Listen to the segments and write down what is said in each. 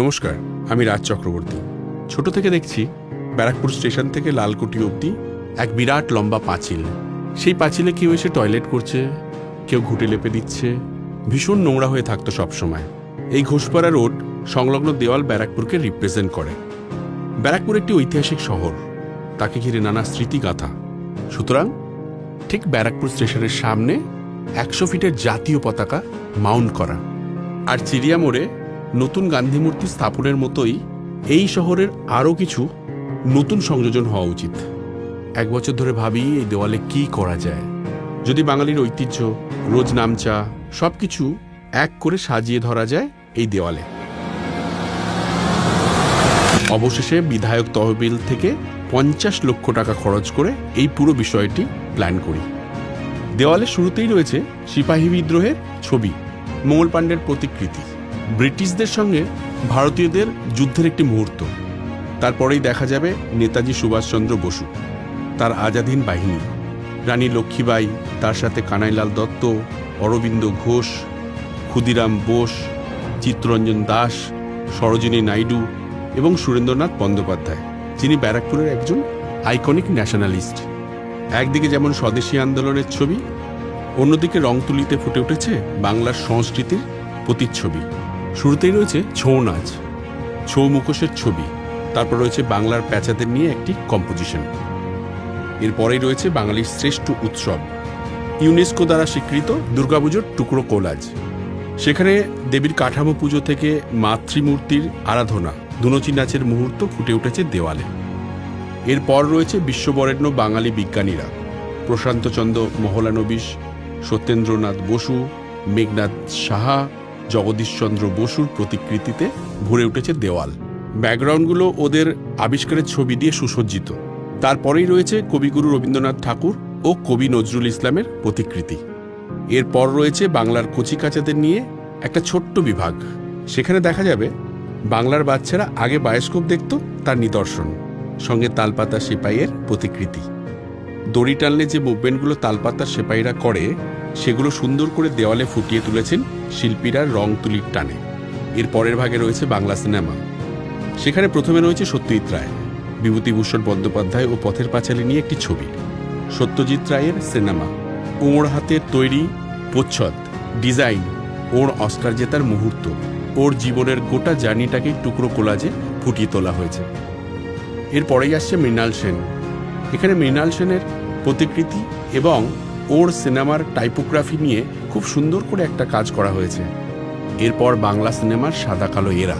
নমস্কার, আমি রাজ চক্রবর্তী। ছোট থেকে দেখছি ব্যারাকপুর স্টেশন থেকে লালকুটি অবধি এক বিরাট লম্বা পাঁচিল। সেই পাঁচিলে কেউ এসে টয়লেট করছে, কেউ ঘুঁটে লেপে দিচ্ছে, ভীষণ নোংরা হয়ে থাকতো সবসময়। এই ঘোষপাড়া রোড সংলগ্ন দেওয়াল ব্যারাকপুরকে রিপ্রেজেন্ট করে। ব্যারাকপুর একটি ঐতিহাসিক শহর, তাকে ঘিরে নানা স্মৃতিগাথা। সুতরাং ঠিক ব্যারাকপুর স্টেশনের সামনে 100 ফিটের জাতীয় পতাকা মাউন্ট করা। আর চিড়িয়া মোড়ে নতুন গান্ধী মূর্তি স্থাপনের মতোই এই শহরের আরও কিছু নতুন সংযোজন হওয়া উচিত। 1 বছর ধরে ভাবি এই দেওয়ালে কি করা যায়, যদি বাঙালির ঐতিহ্য, রোজ নামচা সবকিছু এক করে সাজিয়ে ধরা যায় এই দেওয়ালে। অবশেষে বিধায়ক তহবিল থেকে 50 লক্ষ টাকা খরচ করে এই পুরো বিষয়টি প্ল্যান করি। দেওয়ালে শুরুতেই রয়েছে সিপাহী বিদ্রোহের ছবি, মঙ্গল পাণ্ডের প্রতিকৃতি, ব্রিটিশদের সঙ্গে ভারতীয়দের যুদ্ধের একটি মুহূর্ত। তারপরেই দেখা যাবে নেতাজি সুভাষচন্দ্র বসু, তার আজাদ হিন্দ বাহিনী, রানী লক্ষ্মীবাই, তার সাথে কানাইলাল দত্ত, অরবিন্দ ঘোষ, ক্ষুদিরাম বোস, চিত্তরঞ্জন দাস, সরোজিনী নাইডু এবং সুরেন্দ্রনাথ বন্দ্যোপাধ্যায়, যিনি ব্যারাকপুরের একজন আইকনিক ন্যাশনালিস্ট। একদিকে যেমন স্বদেশী আন্দোলনের ছবি, অন্যদিকে রংতুলিতে ফুটে উঠেছে বাংলার সংস্কৃতির প্রতিচ্ছবি। শুরুতেই রয়েছে ছৌ নাচ, ছৌ মুখোশের ছবি, তারপর রয়েছে বাংলার প্যাঁচাদের নিয়ে একটি কম্পোজিশন। এরপরেই রয়েছে বাঙালির শ্রেষ্ঠ উৎসব, ইউনেস্কো দ্বারা স্বীকৃত দুর্গাপুজোর টুকরো কোলাজ। সেখানে দেবীর কাঠামো পুজো থেকে মাতৃমূর্তির আরাধনা, ধুনুচি নাচের মুহূর্ত ফুটে উঠেছে দেওয়ালে। এরপর রয়েছে বিশ্ববরেণ্য বাঙালি বিজ্ঞানীরা, প্রশান্তচন্দ্র মহলানবিশ, সত্যেন্দ্রনাথ বসু, মেঘনাথ সাহা, জগদীশচন্দ্র বসুর প্রতিকৃতিতে ভরে উঠেছে দেওয়াল। ব্যাকগ্রাউন্ডগুলো ওদের আবিষ্কারের ছবি দিয়ে সুসজ্জিত। তারপরেই রয়েছে কবিগুরু রবীন্দ্রনাথ ঠাকুর ও কবি নজরুল ইসলামের প্রতিকৃতি। এরপর রয়েছে বাংলার কচিকাঁচাদের নিয়ে একটা ছোট্ট বিভাগ। সেখানে দেখা যাবে বাংলার বাচ্চারা আগে বায়োস্কোপ দেখত, তার নিদর্শন, সঙ্গে তালপাতা সেপাইয়ের প্রতিকৃতি। দড়ি টানলে যে মুভমেন্টগুলো তালপাতা সেপাইরা করে, সেগুলো সুন্দর করে দেওয়ালে ফুটিয়ে তুলেছেন শিল্পীরা রং তুলির টানে। এর পরের ভাগে রয়েছে বাংলা সিনেমা। সেখানে প্রথমে রয়েছে সত্যজিৎ রায়, বিভূতিভূষণ বন্দ্যোপাধ্যায় ও পথের পাঁচালী নিয়ে একটি ছবি। সত্যজিৎ রায়ের সিনেমা, ওর হাতের তৈরি প্রচ্ছদ, ডিজাইন, ওর অস্কার জেতার মুহূর্ত, ওর জীবনের গোটা জার্নিটাকে টুকরো কোলাজে ফুটিয়ে তোলা হয়েছে। এরপরেই আসছে মৃণাল সেন। এখানে মৃণাল সেনের প্রতিকৃতি এবং ওর সিনেমার টাইপোগ্রাফি নিয়ে খুব সুন্দর করে একটা কাজ করা হয়েছে। এরপর বাংলা সিনেমার সাদা কালো এরা,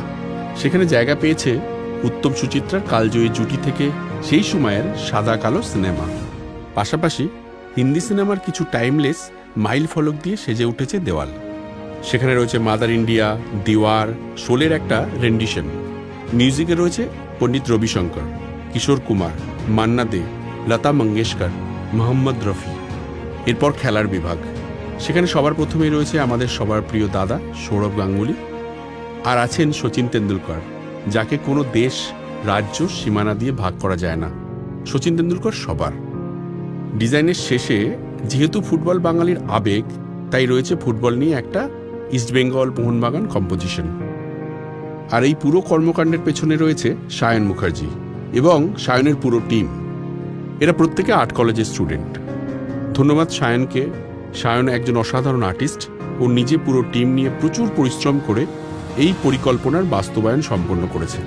সেখানে জায়গা পেয়েছে উত্তম সুচিত্রার কালজয়ী জুটি থেকে সেই সময়ের সাদা কালো সিনেমা। পাশাপাশি হিন্দি সিনেমার কিছু টাইমলেস মাইল ফলক দিয়ে সেজে উঠেছে দেওয়াল। সেখানে রয়েছে মাদার ইন্ডিয়া, দিওয়ার, শোলের একটা রেন্ডিশন। মিউজিকে রয়েছে পণ্ডিত রবিশঙ্কর, কিশোর কুমার, মান্না দে, লতা মঙ্গেশকর, মোহাম্মদ রফি। এরপর খেলার বিভাগ। সেখানে সবার প্রথমেই রয়েছে আমাদের সবার প্রিয় দাদা সৌরভ গাঙ্গুলি, আর আছেন শচীন তেন্ডুলকর, যাকে কোনো দেশ, রাজ্য, সীমানা দিয়ে ভাগ করা যায় না। শচীন তেন্ডুলকর সবার। ডিজাইনের শেষে যেহেতু ফুটবল বাঙালির আবেগ, তাই রয়েছে ফুটবল নিয়ে একটা ইস্টবেঙ্গল মোহনবাগান কম্পোজিশন। আর এই পুরো কর্মকাণ্ডের পেছনে রয়েছে সায়ন মুখার্জি এবং সায়নের পুরো টিম। এরা প্রত্যেকে আর্ট কলেজের স্টুডেন্ট। ধন্যবাদ সায়নকে। সায়ন একজন অসাধারণ আর্টিস্ট ও নিজে পুরো টিম নিয়ে প্রচুর পরিশ্রম করে এই পরিকল্পনার বাস্তবায়ন সম্পন্ন করেছে।